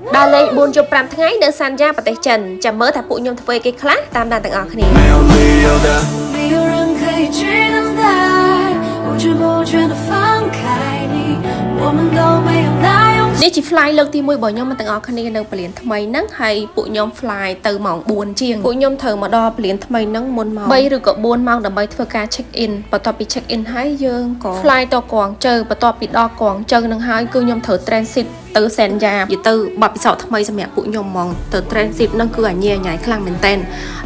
Đa lệ buồn chụp pram tháng ngày nơi san gia và tây trần chạm mớ thả phụ nhôm thuê cái class tam đàn tặng ở khné. នេះជា fly លើកទី1របស់ខ្ញុំទាំងអស់គ្នានៅពលានថ្មីហ្នឹងហើយពួកខ្ញុំ fly ទៅម៉ោង 4 ជាងពួកខ្ញុំត្រូវមកដល់ពលានថ្មីហ្នឹងមុនម៉ោង 3 ឬក៏ 4 ម៉ោងដើម្បីធ្វើការ check in បន្ទាប់ពី check in ហើយយើងក៏ fly ទៅកងជើបន្ទាប់ពីដល់កងជើហ្នឹងហើយគឺខ្ញុំត្រូវ transit ទៅសែនយ៉ានិយាយទៅបបពិសោធន៍ថ្មីសម្រាប់ពួកខ្ញុំហ្មងទៅ transit ហ្នឹងគឺអាញ៉ៃខ្លាំងមែនតើ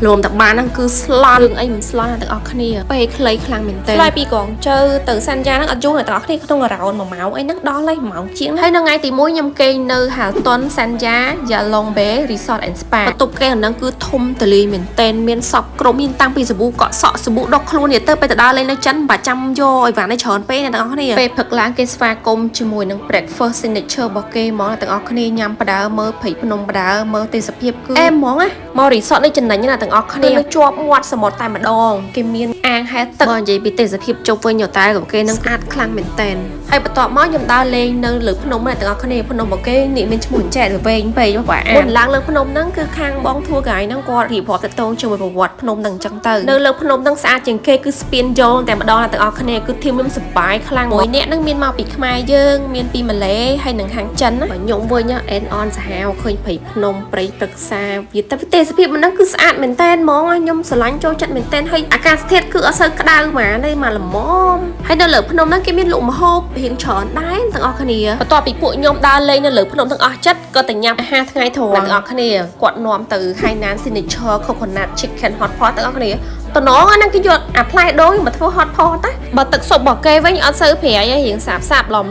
រមតាបានហ្នឹងគឺស្លាប់រឿងអីមិនស្លាប់ទាំងអស់គ្នាពេលខ្លីខ្លាំងមែនតើ fly ពីកងជើទៅសែនយ៉ាហ្នឹងអត់យូរទាំងអស់គ្នាក្នុង around 1 ម៉ោងអីហ្នឹងដល់ហើយ1 ម៉ោងជាងហើយនៅថ្ងៃទី1ខ្ញុំគេងនៅ Halton Sanya Yalong Bay Resort and Spa បន្ទប់គេអាហ្នឹងគឺធំទលាយមែនតើមានសពគ្រប់មានតាំងពីសាប៊ូកក់សក់សាប៊ូដុសខ្លួននេះទៅទៅដើរលេងនៅចិនបាច់ចាំយកឲ្យវ៉ាន់ឲ្យច្រើនពេកអ្នកទាំងអស់គ្នាពេលព្រឹកឡើងគេស្វាគមន៍ជាមួយនឹង breakfast signature របស់គេហ្មងទាំងអស់គ្នាញ៉ាំបដើមើលភ័យភ្នំបដើមើលទេសភាពគឺអែមហ្មងណាមក resort នេះចំណេញណាទាំងអស់គ្នាជាប់មាត់សមុទ្រតែម្ដងគេមានអាងហែទឹកបើនិយាយពីទេសភាពជប់វិញតែរបស់គេនឹងស្អាតខ្លាំងមែនតើហើយបន្ទាប់មកខ្ញុំដើរលេងនៅលើភ្នំទាំងអស់គ្នាភ្នំរបស់គេនេះមានឈ្មោះចែកវែងពេកបាទមុនឡើងលើភ្នំហ្នឹងគឺខាងបងធួកាយហ្នឹងគាត់រៀបរាប់ទៅតងជាមួយប្រវត្តិភ្នំហ្នឹងអញ្ចឹងទៅនៅលើភ្នំហ្នឹងស្អាតជាងគេគឺស្ពានយោតែម្ដងទាំងអស់គ្នាគឺធីមខ្ញុំសប្បាយខ្លាំងមួយអ្នកហ្នឹងមានមកពីខ្មែរយើងមានពីម៉ាឡេហើយនឹងខាងចិនណាខ្ញុំវិញអេនអនសាហាវឃើញព្រៃភ្នំព្រៃព្រឹក្សាវាទៅទេសភាពហ្នឹងគឺស្អាតមែនតើហ្មងខ្ញុំស្រឡាញ់ចូលចិត្តមែនតើហើយអាកាសធាតុគឺអត់សូវក្តៅហ្មងទេមកល្មមហើយនៅលើភ្នំហ្នឹងគេមានលក់ម្ហូបរៀងច្រើនដែរទាំងអស់គ្នាបន្ទាប់ពីពួកខ្ញុំដើរលេងនៅលើភ្នំទាំងអស់ចិត្តក៏ទៅញ៉ាំអាហារថ្ងៃធំទាំងអស់គ្នាគាត់នាំទៅ Hainan Signature Coconut Chicken Hot Pot ទាំងអស់គ្នាតំណងអាហ្នឹងគេយកអាផ្លែដូងមកធ្វើ hot pot ណាបើទឹកស៊ុបរបស់គេវិញអត់សូវប្រៃទេរៀងសាបឡំ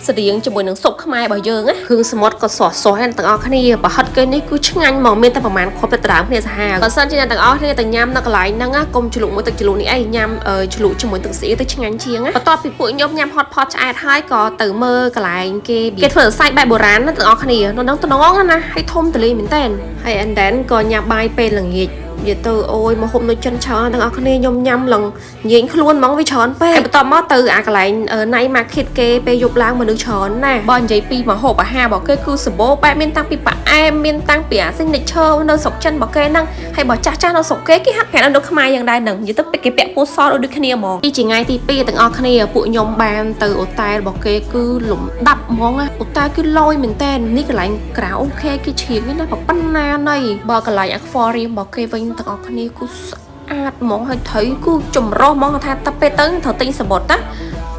ស្រៀងជាមួយនឹងស៊ុបខ្មែររបស់យើងណាគ្រឿងសមុទ្រក៏ស្រស់ទាំងអស់គ្នាប្រហិតគេនេះគឺឆ្ងាញ់មកមានតែប្រហែលគ្រាប់ទៅដើមគ្នាសាហាវបើសិនជាទាំងអស់គ្នាទៅញ៉ាំនៅកន្លែងហ្នឹងណាកុំជ្រលក់មួយទឹកជ្រលក់នេះអីញ៉ាំជ្រលក់ជាមួយទឹកស្អៀវទៅឆ្ងាញ់ជាងណាបន្ទាប់ពីពួកខ្ញុំញ៉ាំ hot pot ឆ្អែតហើយក៏ទៅមើលកន្លែងគេធ្វើសរសៃបែបបុរាណណាទាំងអស់គ្នានៅហ្នឹងតំណងណាហើយធំទលាយមែនតើហើយ and then ក៏ញ៉ាំបាយពេលល្ងាចនិយាយទៅអូយមកហូបនៅចិនច្រើនទាំងអស់គ្នាខ្ញុំញ៉ាំឡើងញែងខ្លួនហ្មងវាច្រើនពេកហើយបន្ទាប់មកទៅអាកន្លែង Night Market គេពេលយប់ឡើងមនុស្សច្រើនណាស់បើនិយាយពីមកហូបអាហាររបស់គេគឺសម្បូរបែបមានតាំងពីប៉ាអែមមានតាំងពីអា signature នៅស្រុកចិនរបស់គេហ្នឹងហើយបើចាស់នៅស្រុកគេហាត់ប្រាណនៅខ្មែរយ៉ាងដែរហ្នឹងនិយាយទៅគេពាក់ពោះសដូចគ្នាហ្មងទីជាថ្ងៃទី2ទាំងអស់គ្នាពួកខ្ញុំបានទៅអូតែលរបស់គេគឺលំដាប់ហ្មងណាអូតែលគឺលយមែនតើនេះកន្លែងក្រៅអូខេគេជ្រៀងណាប៉ុណ្ណាណៃបើកន្លែង aquarium របស់គេវិញទាំងអស់គ្នាគឺស្អាតហ្មងហើយត្រីគឺចម្រុះហ្មងថាទៅពេលទៅត្រូវទិញសមុទ្រណា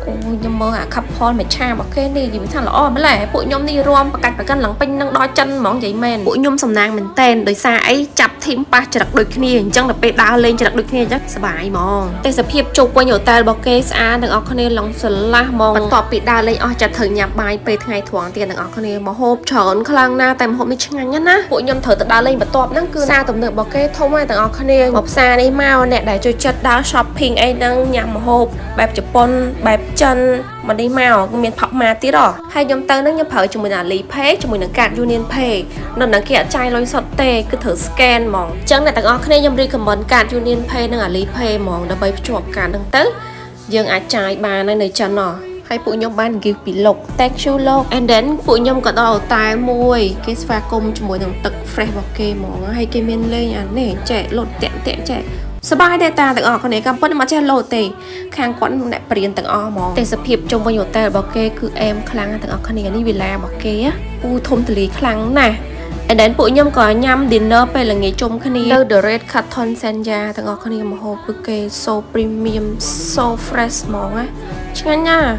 អូខ្ញុំមើលអា couple មួយឆារបស់គេនេះនិយាយថាល្អម្ល៉េះពួកខ្ញុំនេះរួមប្រកាច់ប្រកាន់ឡើងពេញនឹងដល់ចិនហ្មងនិយាយមែនពួកខ្ញុំសំណាងមែនតែនដោយសារអីចាប់ធីមប៉ះច្រឹកដូចគ្នាអញ្ចឹងដល់ពេលដើរលេងច្រឹកដូចគ្នាអញ្ចឹងសប្បាយហ្មងទេសភាពជុំវិញហូតែលរបស់គេស្អាតទាំងអស់គ្នាឡងស្រឡះហ្មងបន្ទាប់ពីដើរលេងអស់ចិត្តត្រូវញ៉ាំបាយពេលថ្ងៃត្រង់ទៀតទាំងអស់គ្នាមកហូបច្រើនខ្លាំងណាស់តែម្ហូបនេះឆ្ងាញ់ណាស់ពួកខ្ញុំត្រូវទៅដើរលេងបន្ទាប់ហ្នឹងគឺផ្សារទំនើបរបស់គេធំហើយទាំងអស់គ្នាមកផ្សារនេះមកអ្នកដែលចូលចិត្តដើរ shopping អីហ្នឹងញ៉ាំម្ហូបបែបជប៉ុនបែបចិនមកនេះមកគឺមានផាប់ម៉ាទៀតហើយខ្ញុំទៅហ្នឹងខ្ញុំប្រើជាមួយនឹង Alipay ជាមួយនឹង Card Union Pay នៅនឹងគេអត់ចាយលុយសុទ្ធទេគឺត្រូវ scan ហ្មងអញ្ចឹងអ្នកទាំងអស់គ្នាខ្ញុំ recommend Card Union Pay និង Alipay ហ្មងដើម្បីភ្ជាប់ការហ្នឹងទៅយើងអាចចាយបាននៅចិនហើយពួកខ្ញុំបាន give ពីលោក thank you លោក and then ពួកខ្ញុំក៏ដល់តែមួយគេស្វាគមន៍ជាមួយនឹងទឹក fresh របស់គេហ្មងហើយគេមានលេងអានេះចែកលុតតាក់ចែកសบายដែរតាទាំងអស់គ្នាកំប៉ុនមកចេះលោតទេខាងគាត់អ្នកព្រៀនទាំងអស់ហ្មងទេសភាពជុំវិញហូតែលរបស់គេគឺអែមខ្លាំងទាំងអស់គ្នានេះវិឡារបស់គេអូធំទលាយខ្លាំងណាស់ and then ពួកខ្ញុំក៏ញ៉ាំ dinner ពេលល្ងាចជុំគ្នានៅ The Red Carton Sanya ទាំងអស់គ្នាម្ហូបគឺគេ so premium so fresh ហ្មងណាឆ្ងាញ់ណាស់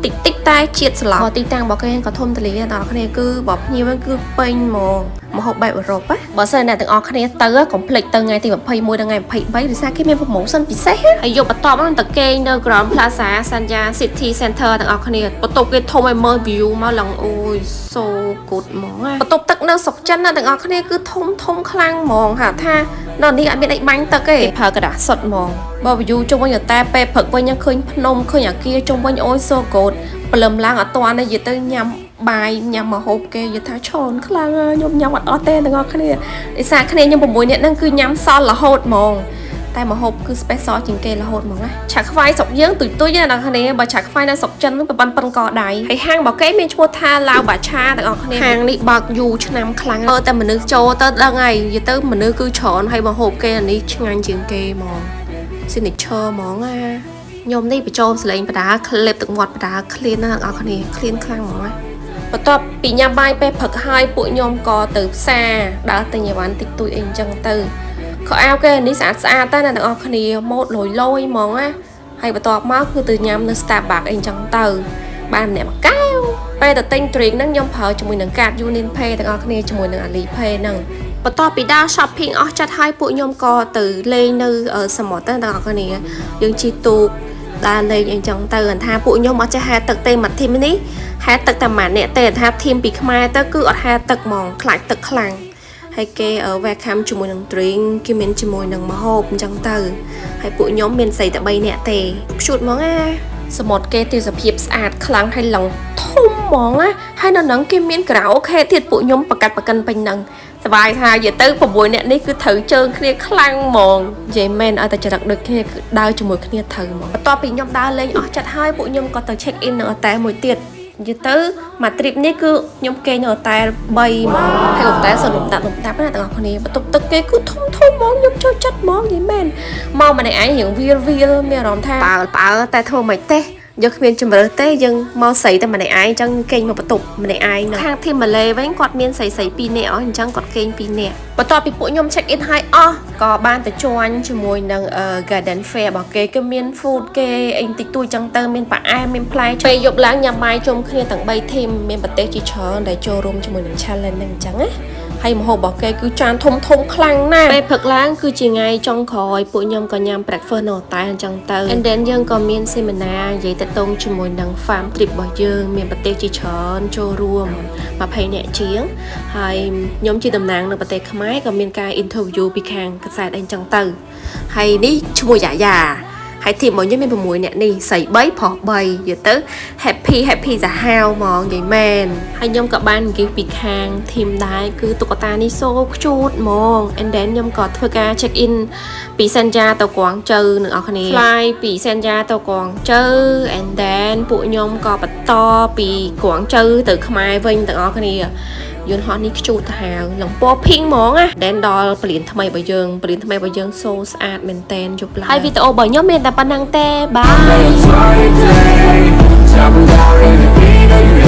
តិចតែជាតិស្លាប់ទីតាំងរបស់គេក៏ធំទលាយដល់គ្នាគឺបើភ្ញៀវគឺពេញហ្មងម្ហូបបែបអឺរ៉ុបណាបើសិនអ្នកទាំងអស់គ្នាទៅកុំភ្លេចទៅថ្ងៃទី21ដល់ថ្ងៃ23ដោយសារគេមាន promotion ពិសេសហើយយកបន្ទាប់ហ្នឹងទៅគេនៅ Grand Plaza Sanya City Center ទាំងអស់គ្នាបន្ទប់គេធំឲ្យមើល view មកឡើងអូយ so good ហ្មងបន្ទប់ទឹកនៅស្រុកចិនទាំងអស់គ្នាគឺធំខ្លាំងហ្មងហៅថានៅនេះអត់មានអីបាញ់ទឹកទេប្រើกระดาษសុទ្ធហ្មងបើ view ជុំវិញតែពេលព្រឹកវិញឃើញភ្នំឃើញអាគារជុំវិញអូយ so good ព្រលឹមឡើងអត់ទាន់ទេនិយាយទៅញ៉ាំបាយញ៉ាំមកហូបគេនិយាយថាឈរខ្លាំងខ្ញុំញ៉ាំអត់អស់ទេទាំងអស់គ្នាដោយសារគ្នាខ្ញុំ6នាក់ហ្នឹងគឺញ៉ាំសល់រហូតហ្មង តែមកហូបគឺ special ជាងគេរហូតហ្មងណាឆាខ្វាយស្រុកយើងទុយទុយណាអ្នកគ្នាបើឆាខ្វាយនៅស្រុកចិនហ្នឹងប្រប៉ុណ្ណកដៃហើយហាងរបស់គេមានឈ្មោះថាឡាវបាឆាទាំងអស់គ្នាហាងនេះបើកយូរឆ្នាំខ្លាំងតែមនុស្សចូលទៅដឹងហើយនិយាយទៅមនុស្សគឺច្រើនហើយមកហូបគេអានេះឆ្ងាញ់ជាងគេហ្មង signature ហ្មងណាខ្ញុំនេះបញ្ចូលសលេងបដាក្លីបទឹកមាត់បដាឃ្លានណាស់អ្នកគ្នាឃ្លានខ្លាំងហ្មងណាបន្ទាប់ពីញ៉ាំបាយពេលព្រឹកហើយពួកខ្ញុំក៏ទៅផ្សារដើរទិញអីវ៉ាន់តិចតួចអីអញ្ចឹងទៅខោអាវគេនេះស្អាតតែអ្នកទាំងអស់គ្នាម៉ូតលយហ្មងណាហើយបន្ទាប់មកគឺទៅញ៉ាំនៅ Starbucks អីអញ្ចឹងទៅបានម្នាក់មួយកែវពេលទៅទិញ drink ហ្នឹងខ្ញុំប្រើជាមួយនឹងកាត Union Pay ទាំងអស់គ្នាជាមួយនឹង Alipay ហ្នឹងបន្ទាប់ពីដើរ shopping អស់ចិត្តហើយពួកខ្ញុំក៏ទៅលេងនៅសមុទ្រទាំងអស់គ្នាយើងជិះទូកដើរលេងអីចឹងទៅថាពួកខ្ញុំអត់ចេះហែទឹកទេមួយធីមនេះហែទឹកតែម៉ាក់អ្នកទេថាធីមពីខ្មែរទៅគឺអត់ហែទឹកហ្មងខ្លាចទឹកខ្លាំងហើយគេ welcome ជាមួយនឹង drink គេមានជាមួយនឹងម្ហូបអញ្ចឹងទៅហើយពួកខ្ញុំមានស្រីតែ3នាក់ទេព្យុតហ្មងណាសមុទ្រគេទេសភាពស្អាតខ្លាំងហើយឡងធំហ្មងណាហើយនៅហ្នឹងគេមានការ៉ាអូខេទៀតពួកខ្ញុំប្រកាត់ប្រកិនពេញហ្នឹងសប្បាយថានិយាយទៅ6នាក់នេះគឺត្រូវជើងគ្នាខ្លាំងហ្មងនិយាយមែនឲ្យតែចរិតដូចគ្នាគឺដើរជាមួយគ្នាត្រូវហ្មងបន្ទាប់ពីខ្ញុំដើរលេងអស់ចិត្តហើយពួកខ្ញុំក៏ទៅ check in នៅហូតែមួយទៀតនិយាយទៅមួយ trip នេះគឺខ្ញុំគេងនៅហូតែ3ហ្មងហើយហូតែសនុំដាក់ណាទាំងអស់គ្នាបន្ទប់ទឹកគេគឺធំហ្មងខ្ញុំចូលចិត្តហ្មងនិយាយមែនមកម្នាក់ឯងរៀងវាលមានអារម្មណ៍ថាប៉ើតែធ្វើមិនទេយើងគ្មានជំរឿទេយើងមកស្រីតែម្នាក់ឯងអញ្ចឹងគេងមកបន្ទប់ម្នាក់ឯងខាងធីមម៉ាឡេវិញគាត់មានស្រី2នាក់អញ្ចឹងគាត់គេង2នាក់បន្ទាប់ពីពួកខ្ញុំ check in ហើយអស់ក៏បានទៅជួញជាមួយនឹង garden fair របស់គេគឺមាន food គេអីតិចតួចអញ្ចឹងទៅមានប៉ាអែមមានផ្លែពេលយប់ឡើងញ៉ាំបាយជុំគ្នាទាំង3ធីមមានប្រទេសជាច្រើនដែលចូលរួមជាមួយនឹង challenge ហ្នឹងអញ្ចឹងណាហើយម្ហូបរបស់គេគឺចានធំខ្លាំងណាស់ពេលព្រឹកឡើងគឺជាថ្ងៃចុងក្រោយពួកខ្ញុំក៏ញ៉ាំ breakfast នៅតែអញ្ចឹងទៅ and then យើងក៏មាន seminar និយាយទៅតងជាមួយនឹង farm trip របស់យើងមានប្រទេសជាច្រើនចូលរួម20នាក់ជាងហើយខ្ញុំជាតំណាងនៅប្រទេសខ្មែរក៏មានការ interview ពីខាងកាសែតអីអញ្ចឹងទៅហើយនេះឈ្មោះយ៉ាយ៉ាហើយធីមរបស់ខ្ញុំមាន6នាក់នេះស្រី3ប្រុស3និយាយទៅ happy សាហាវហ្មងនិយាយមែនហើយខ្ញុំក៏បាននិយាយពីខាងធីមដែរគឺតុក្កតានេះសូខ្ជូតហ្មង and then ខ្ញុំក៏ធ្វើការ check in ពីសិនយ៉ាទៅកួងជើនឹងអស់គ្នា fly ពីសិនយ៉ាទៅកួងជើ and then ពួកខ្ញុំក៏បន្តពីកួងជើទៅខ្មែរវិញទាំងអស់គ្នាយន្តហោះនេះខ្ជូតទៅហាវឡើងពណ៌ pink ហ្មងណា then ដល់ពលានថ្មីរបស់យើងសូស្អាតមែនតែនយប់ឡើងហើយវីដេអូរបស់ខ្ញុំមានតែប៉ុណ្្នឹងទេបាយ